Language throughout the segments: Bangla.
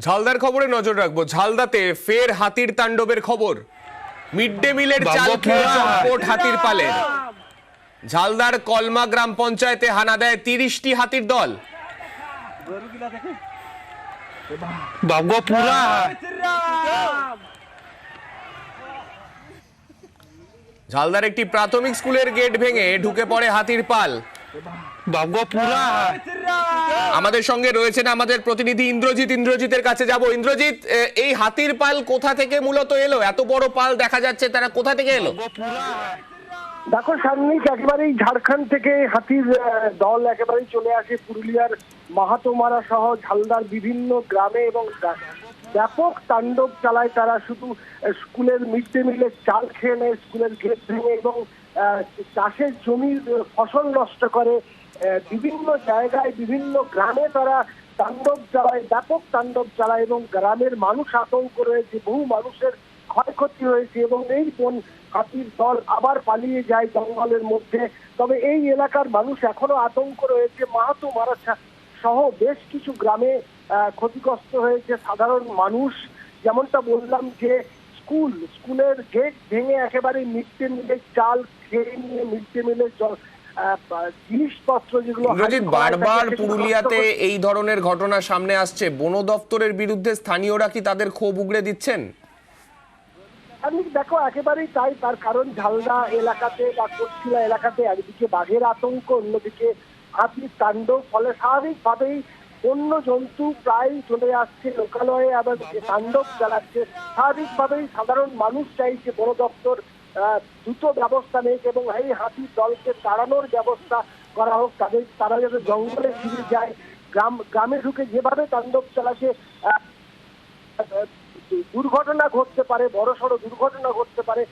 ঝালদার খবরে নজর রাখবো। ঝালদাতে ফের হাতির তাণ্ডবের খবর। মিড ডে মিলের চাল খেয়ে চম্পট হাতির পালের। ঝালদার কলমা গ্রাম পঞ্চায়েতে হানা দেয় 30টি হাতির দল। ঝালদার একটি প্রাথমিক স্কুলের গেট ভেঙে ঢুকে পড়ে হাতির পাল। আমাদের সঙ্গে রয়েছেন আমাদের প্রতিনিধি ইন্দ্রজিতের কাছে যাব। ইন্দ্রজিৎ, এই হাতির পাল কোথা থেকে মূলত এলো? এত বড় পাল দেখা যাচ্ছে, তারা কোথা থেকে এলো? দেখো সামনেই একেবারেই ঝাড়খণ্ড থেকে হাতির দল একেবারেই চলে আসে পুরুলিয়ার মাহাতোমারা সহ ঝালদার বিভিন্ন গ্রামে এবং ব্যাপক তাণ্ডব চালায় তারা। শুধু স্কুলের মিড ডে মিলের চাল খেয়ে নেয়, স্কুলের গেট ভেঙে এবং চাষের জমির ফসল নষ্ট করে। বিভিন্ন জায়গায় বিভিন্ন গ্রামে তারা তাণ্ডব চালায়, ব্যাপক তাণ্ডব চালায় এবং গ্রামের মানুষ আতঙ্ক রয়েছে, বহু মানুষের ক্ষয়ক্ষতি হয়েছে এবং এই হাতির দল আবার পালিয়ে যায় জঙ্গলের মধ্যে। তবে এই এলাকার মানুষ এখনো আতঙ্ক রয়েছে। মাহাতোমারা সহ বেশ কিছু গ্রামে ক্ষতিগ্রস্ত হয়েছে সাধারণ মানুষ। যেমনটা বললাম যে স্কুলের গেট ভেঙে একেবারে মিড ডে মিলের চাল খেয়ে নিয়ে মিড ডে মিলের জিনিসপত্র যেগুলো। বারবার পুরুলিয়াতে এই ধরনের ঘটনা সামনে আসছে, বন দপ্তরের বিরুদ্ধে স্থানীয়রা কি তাদের ক্ষোভ উগড়ে দিচ্ছেন? দেখো একেবারেই তাই, তার কারণ ঝালদা এলাকাতে বা কোটশিলা এলাকাতে একদিকে বাঘের আতঙ্ক, অন্যদিকে হাতির তাণ্ডব। ফলে স্বাভাবিকভাবেই বন্য জন্তু প্রায় চলে আসছে লোকালয়ে, আবার তাণ্ডব চালাচ্ছে। স্বাভাবিকভাবেই সাধারণ মানুষ চাইছে বন দপ্তর দ্রুত ব্যবস্থা নেই এবং এই হাতির দলকে তাড়ানোর ব্যবস্থা করা হোক। তারা যাতে জঙ্গলে ফিরে যায়, গ্রামে ঢুকে যেভাবে তাণ্ডব চালাচ্ছে দুর্ঘটনা ঘটতে পারে, বড়সড় দুর্ঘটনা ঘটতে পারে।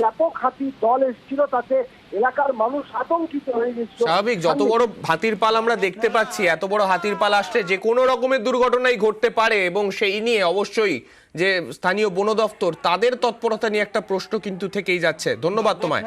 ব্যাপক হাতির দল এসেছিল, তাতে এলাকার মানুষ আতঙ্কিত হয়ে গেছে। স্বাভাবিক, যত বড় হাতির পাল আমরা দেখতে পাচ্ছি, এত বড় হাতির পাল আসছে যে কোনো রকমের দুর্ঘটনাই ঘটতে পারে এবং সেই নিয়ে অবশ্যই যে স্থানীয় বন দপ্তর তাদের তৎপরতা নিয়ে একটা প্রশ্ন কিন্তু থেকেই যাচ্ছে। ধন্যবাদ তোমায়।